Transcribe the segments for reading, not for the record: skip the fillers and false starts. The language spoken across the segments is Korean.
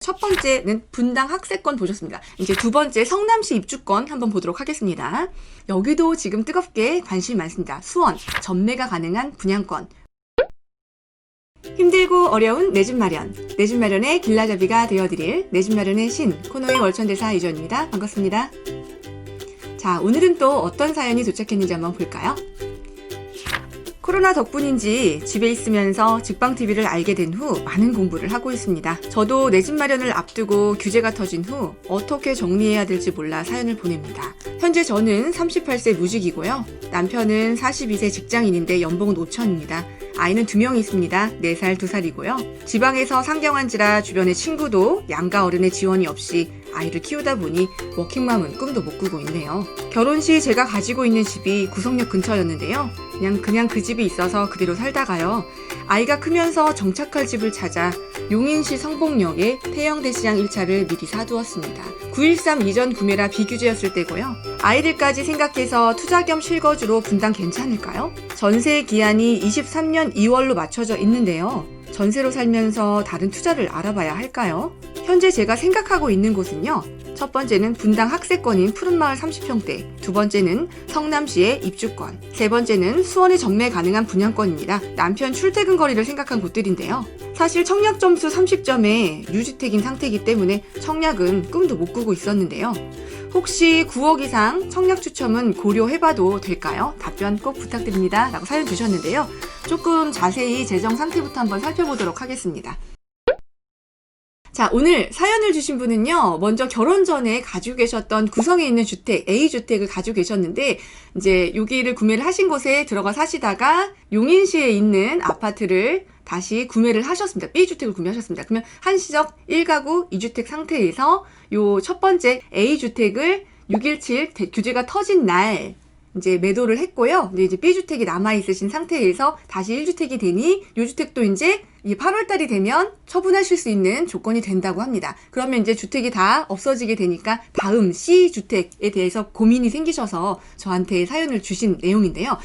첫 번째는 분당 학세권 보셨습니다. 이제 두 번째 성남시 입주권 한번 보도록 하겠습니다. 여기도 지금 뜨겁게 관심이 많습니다. 수원, 전매가 가능한 분양권. 힘들고 어려운 내 집 마련, 내 집 마련의 길라잡이가 되어드릴 내 집 마련의 신 코너의 월천대사 이주연입니다. 반갑습니다. 자, 오늘은 또 어떤 사연이 도착했는지 한번 볼까요? 코로나 덕분인지 집에 있으면서 직방TV를 알게 된 후 많은 공부를 하고 있습니다. 저도 내 집 마련을 앞두고 규제가 터진 후 어떻게 정리해야 될지 몰라 사연을 보냅니다. 현재 저는 38세 무직이고요. 남편은 42세 직장인인데 연봉은 5천입니다. 아이는 2명이 있습니다. 4살, 2살이고요. 지방에서 상경한지라 주변의 친구도 양가 어른의 지원이 없이 아이를 키우다 보니 워킹맘은 꿈도 못 꾸고 있네요. 결혼 시 제가 가지고 있는 집이 구성역 근처였는데요. 그냥 그 집이 있어서 그대로 살다가요. 아이가 크면서 정착할 집을 찾아 용인시 성복역에 태영대시장 1차를 미리 사두었습니다. 9.13 이전 구매라 비규제였을 때고요. 아이들까지 생각해서 투자 겸 실거주로 분당 괜찮을까요? 전세 기한이 23년 2월로 맞춰져 있는데요. 전세로 살면서 다른 투자를 알아봐야 할까요? 현재 제가 생각하고 있는 곳은요. 첫 번째는 분당 학세권인 푸른마을 30평대, 두 번째는 성남시의 입주권, 세 번째는 수원에 전매 가능한 분양권입니다. 남편 출퇴근 거리를 생각한 곳들인데요. 사실 청약 점수 30점에 유주택인 상태이기 때문에 청약은 꿈도 못 꾸고 있었는데요. 혹시 9억 이상 청약 추첨은 고려해봐도 될까요? 답변 꼭 부탁드립니다. 라고 사연 주셨는데요. 조금 자세히 재정 상태부터 한번 살펴보도록 하겠습니다. 자, 오늘 사연을 주신 분은요, 먼저 결혼 전에 가지고 계셨던 구성에 있는 주택, A주택을 가지고 계셨는데, 이제 여기를 구매를 하신 곳에 들어가 사시다가 용인시에 있는 아파트를 다시 구매를 하셨습니다. B주택을 구매하셨습니다. 그러면 한시적 1가구 2주택 상태에서 요 첫 번째 A주택을 6.17 규제가 터진 날, 이제 매도를 했고요. 근데 이제 B주택이 남아있으신 상태에서 다시 1주택이 되니 이 주택도 이제 8월달이 되면 처분하실 수 있는 조건이 된다고 합니다. 그러면 이제 주택이 다 없어지게 되니까 다음 C주택에 대해서 고민이 생기셔서 저한테 사연을 주신 내용인데요.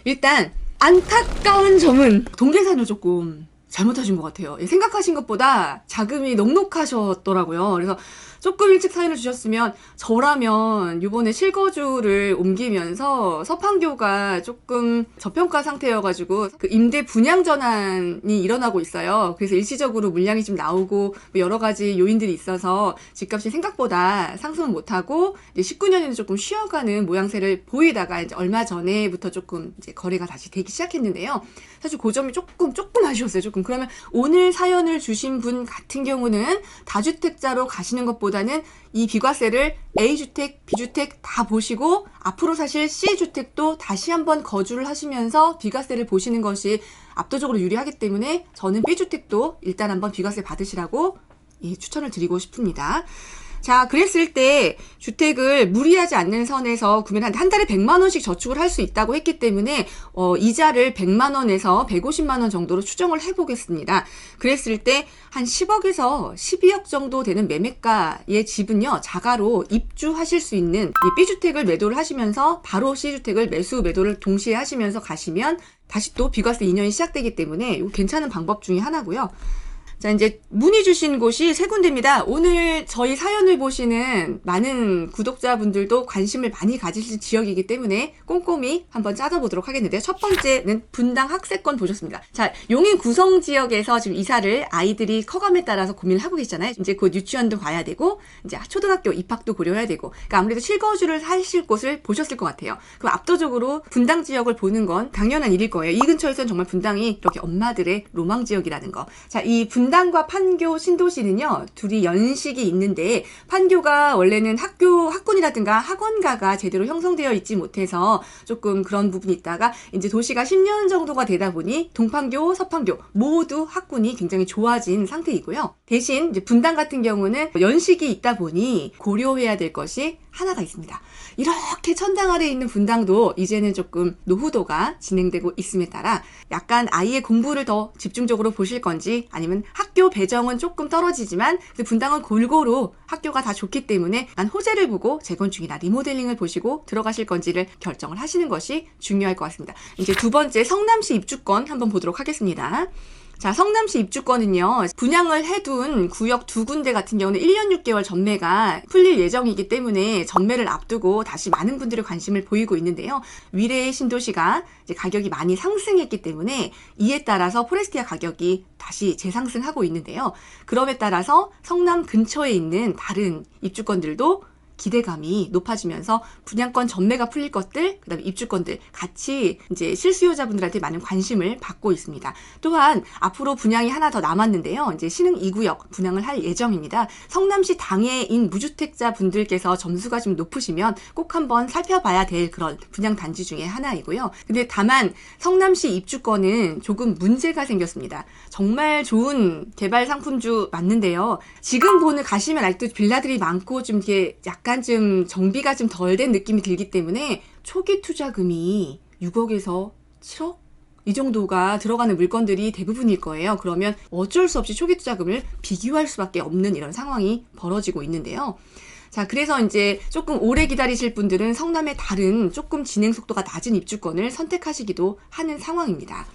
일단 안타까운 점은 동계산을 조금 잘못하신 것 같아요. 생각하신 것보다 자금이 넉넉하셨더라고요. 그래서 조금 일찍 사연을 주셨으면 저라면 이번에 실거주를 옮기면서 서판교가 조금 저평가 상태여가지고 그 임대 분양 전환이 일어나고 있어요. 그래서 일시적으로 물량이 좀 나오고 여러 가지 요인들이 있어서 집값이 생각보다 상승을 못하고 19년에는 조금 쉬어가는 모양새를 보이다가 이제 얼마 전에부터 조금 이제 거래가 다시 되기 시작했는데요. 사실 그 점이 조금 아쉬웠어요. 조금. 그러면 오늘 사연을 주신 분 같은 경우는 다주택자로 가시는 것보다는 이 비과세를 A주택, B주택 다 보시고 앞으로 사실 C주택도 다시 한번 거주를 하시면서 비과세를 보시는 것이 압도적으로 유리하기 때문에 저는 B주택도 일단 한번 비과세 받으시라고 추천을 드리고 싶습니다. 자, 그랬을 때 주택을 무리하지 않는 선에서 구매를 하는데 한 달에 100만 원씩 저축을 할 수 있다고 했기 때문에 이자를 100만 원에서 150만 원 정도로 추정을 해보겠습니다. 그랬을 때 한 10억에서 12억 정도 되는 매매가의 집은요, 자가로 입주하실 수 있는 이 B주택을 매도를 하시면서 바로 C주택을 매도를 동시에 하시면서 가시면 다시 또 비과세 2년이 시작되기 때문에 이거 괜찮은 방법 중에 하나고요. 자, 이제 문의 주신 곳이 세 군데입니다. 오늘 저희 사연을 보시는 많은 구독자분들도 관심을 많이 가지실 지역이기 때문에 꼼꼼히 한번 짜져보도록 하겠는데요. 첫 번째는 분당 학세권 보셨습니다. 자, 용인 구성 지역에서 지금 이사를 아이들이 커감에 따라서 고민을 하고 계시잖아요. 이제 곧 유치원도 가야 되고, 이제 초등학교 입학도 고려해야 되고, 그러니까 아무래도 실거주를 하실 곳을 보셨을 것 같아요. 그럼 압도적으로 분당 지역을 보는 건 당연한 일일 거예요. 이 근처에서는 정말 분당이 이렇게 엄마들의 로망 지역이라는 거. 자, 이 분당과 판교 신도시는요, 둘이 연식이 있는데 판교가 원래는 학군이라든가 학원가가 제대로 형성되어 있지 못해서 조금 그런 부분이 있다가 이제 도시가 10년 정도가 되다 보니 동판교, 서판교 모두 학군이 굉장히 좋아진 상태이고요. 대신 이제 분당 같은 경우는 연식이 있다 보니 고려해야 될 것이 하나가 있습니다. 이렇게 천당 아래에 있는 분당도 이제는 조금 노후도가 진행되고 있음에 따라 약간 아이의 공부를 더 집중적으로 보실 건지 아니면 학교 배정은 조금 떨어지지만 분당은 골고루 학교가 다 좋기 때문에 난 호재를 보고 재건축이나 리모델링을 보시고 들어가실 건지를 결정을 하시는 것이 중요할 것 같습니다. 이제 두 번째 성남시 입주권 한번 보도록 하겠습니다. 자, 성남시 입주권은요, 분양을 해둔 구역 2군데 같은 경우는 1년 6개월 전매가 풀릴 예정이기 때문에 전매를 앞두고 다시 많은 분들의 관심을 보이고 있는데요. 위례 신도시가 이제 가격이 많이 상승했기 때문에 이에 따라서 포레스티아 가격이 다시 재상승하고 있는데요. 그럼에 따라서 성남 근처에 있는 다른 입주권들도 기대감이 높아지면서 분양권 전매가 풀릴 것들, 그다음에 입주권들 같이 이제 실수요자분들한테 많은 관심을 받고 있습니다. 또한 앞으로 분양이 하나 더 남았는데요. 이제 신흥 2구역 분양을 할 예정입니다. 성남시 당해인 무주택자 분들께서 점수가 좀 높으시면 꼭 한번 살펴봐야 될 그런 분양 단지 중에 하나이고요. 근데 다만 성남시 입주권은 조금 문제가 생겼습니다. 정말 좋은 개발 상품주 맞는데요. 지금 가시면 아직도 빌라들이 많고 좀 이게 약간 좀 정비가 좀 덜 된 느낌이 들기 때문에 초기 투자금이 6억에서 7억? 이 정도가 들어가는 물건들이 대부분일 거예요. 그러면 어쩔 수 없이 초기 투자금을 비교할 수밖에 없는 이런 상황이 벌어지고 있는데요. 자, 그래서 이제 조금 오래 기다리실 분들은 성남의 다른 조금 진행 속도가 낮은 입주권을 선택하시기도 하는 상황입니다.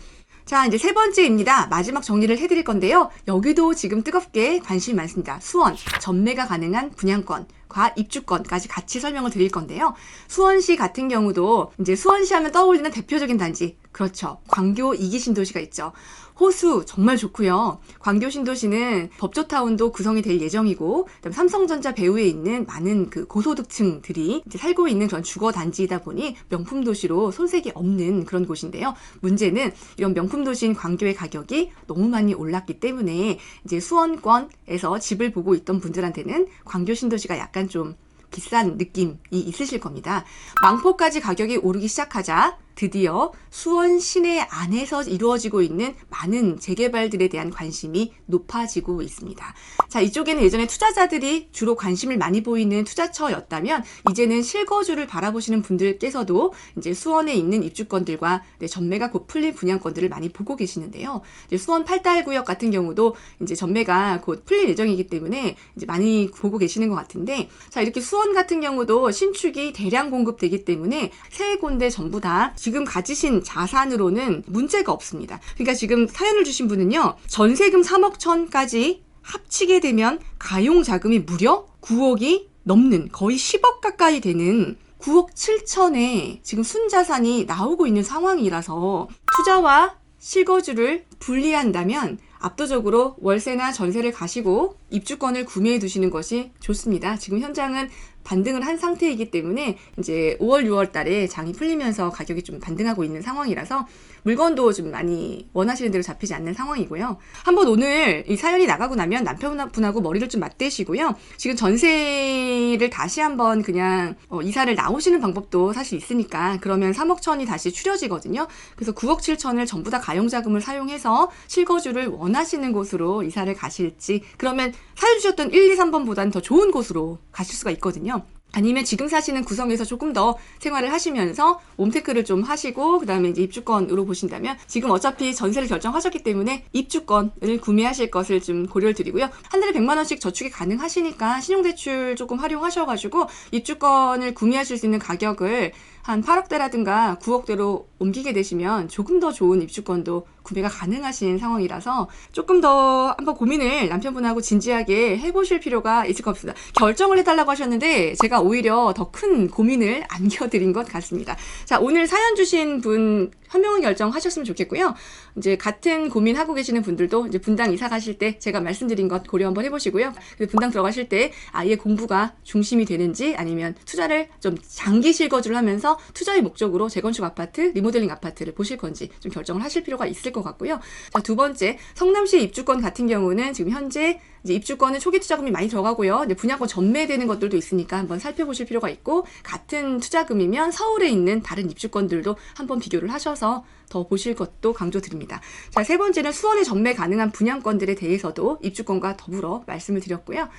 자, 이제 세 번째입니다. 마지막 정리를 해드릴 건데요. 여기도 지금 뜨겁게 관심이 많습니다. 수원, 전매가 가능한 분양권과 입주권까지 같이 설명을 드릴 건데요. 수원시 같은 경우도 이제 수원시 하면 떠올리는 대표적인 단지, 그렇죠. 광교 2기 신도시가 있죠. 호수 정말 좋고요. 광교 신도시는 법조타운도 구성이 될 예정이고, 그다음 삼성전자 배후에 있는 많은 그 고소득층들이 이제 살고 있는 그런 주거 단지이다 보니 명품 도시로 손색이 없는 그런 곳인데요. 문제는 이런 명품 도시인 광교의 가격이 너무 많이 올랐기 때문에 이제 수원권에서 집을 보고 있던 분들한테는 광교 신도시가 약간 좀 비싼 느낌이 있으실 겁니다. 망포까지 가격이 오르기 시작하자 드디어 수원 시내 안에서 이루어지고 있는 많은 재개발들에 대한 관심이 높아지고 있습니다. 자, 이쪽에는 예전에 투자자들이 주로 관심을 많이 보이는 투자처였다면 이제는 실거주를 바라보시는 분들께서도 이제 수원에 있는 입주권들과 전매가 곧 풀릴 분양권들을 많이 보고 계시는데요. 이제 수원 8달구역 같은 경우도 이제 전매가 곧 풀릴 예정이기 때문에 이제 많이 보고 계시는 것 같은데, 자, 이렇게 수원 같은 경우도 신축이 대량 공급되기 때문에 세 군데 전부 다 지금 가지신 자산으로는 문제가 없습니다. 그러니까 지금 사연을 주신 분은요, 전세금 3억 천까지 합치게 되면 가용자금이 무려 9억이 넘는 거의 10억 가까이 되는 9억 7천에 지금 순자산이 나오고 있는 상황이라서 투자와 실거주를 분리한다면 압도적으로 월세나 전세를 가시고 입주권을 구매해 두시는 것이 좋습니다. 지금 현장은 반등을 한 상태이기 때문에 이제 5월, 6월 달에 장이 풀리면서 가격이 좀 반등하고 있는 상황이라서 물건도 좀 많이 원하시는 대로 잡히지 않는 상황이고요. 한번 오늘 이 사연이 나가고 나면 남편분하고 머리를 좀 맞대시고요. 지금 전세를 다시 한번 그냥 이사를 나오시는 방법도 사실 있으니까 그러면 3억 천이 다시 추려지거든요. 그래서 9억 7천을 전부 다 가용자금을 사용해서 실거주를 원하시는 곳으로 이사를 가실지, 그러면 사연 주셨던 1, 2, 3번보다는 더 좋은 곳으로 가실 수가 있거든요. 아니면 지금 사시는 구성에서 조금 더 생활을 하시면서 홈테크를 좀 하시고 그 다음에 이제 입주권으로 보신다면 지금 어차피 전세를 결정하셨기 때문에 입주권을 구매하실 것을 좀 고려를 드리고요. 한 달에 100만 원씩 저축이 가능하시니까 신용대출 조금 활용하셔가지고 입주권을 구매하실 수 있는 가격을 한 8억대라든가 9억대로 옮기게 되시면 조금 더 좋은 입주권도 구매가 가능하신 상황이라서 조금 더 한번 고민을 남편분하고 진지하게 해보실 필요가 있을 것 같습니다. 결정을 해달라고 하셨는데 제가 오히려 더 큰 고민을 안겨드린 것 같습니다. 자, 오늘 사연 주신 분 현명한 결정하셨으면 좋겠고요. 이제 같은 고민하고 계시는 분들도 이제 분당 이사 가실 때 제가 말씀드린 것 고려 한번 해보시고요. 분당 들어가실 때 아이의 공부가 중심이 되는지 아니면 투자를 좀 장기 실거주를 하면서 투자의 목적으로 재건축 아파트, 리모델링 아파트를 보실 건지 좀 결정을 하실 필요가 있을 것 같고요. 자, 두 번째, 성남시 입주권 같은 경우는 지금 현재 이제 입주권은 초기 투자금이 많이 들어가고요. 이제 분양권 전매되는 것들도 있으니까 한번 살펴보실 필요가 있고, 같은 투자금이면 서울에 있는 다른 입주권들도 한번 비교를 하셔서 더 보실 것도 강조드립니다. 자, 세 번째는 수원에 전매 가능한 분양권들에 대해서도 입주권과 더불어 말씀을 드렸고요.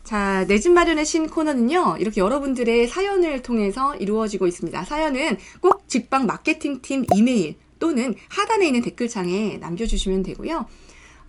자, 내 집 마련의 신 코너는요, 이렇게 여러분들의 사연을 통해서 이루어지고 있습니다. 사연은 꼭 직방 마케팅팀 이메일 또는 하단에 있는 댓글창에 남겨주시면 되고요.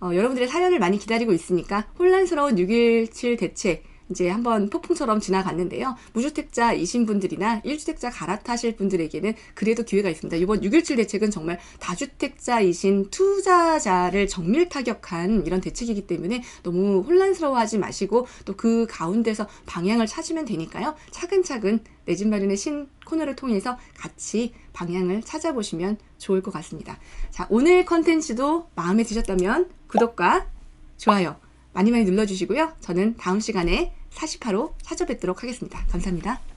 여러분들의 사연을 많이 기다리고 있으니까 혼란스러운 6.17 대책 이제 한번 폭풍처럼 지나갔는데요. 무주택자이신 분들이나 1주택자 갈아타실 분들에게는 그래도 기회가 있습니다. 이번 6.17 대책은 정말 다주택자이신 투자자를 정밀 타격한 이런 대책이기 때문에 너무 혼란스러워하지 마시고 또 그 가운데서 방향을 찾으면 되니까요. 차근차근 내 집 마련의 신 코너를 통해서 같이 방향을 찾아보시면 좋을 것 같습니다. 자, 오늘 컨텐츠도 마음에 드셨다면 구독과 좋아요 많이 눌러주시고요. 저는 다음 시간에 48호 찾아뵙도록 하겠습니다. 감사합니다.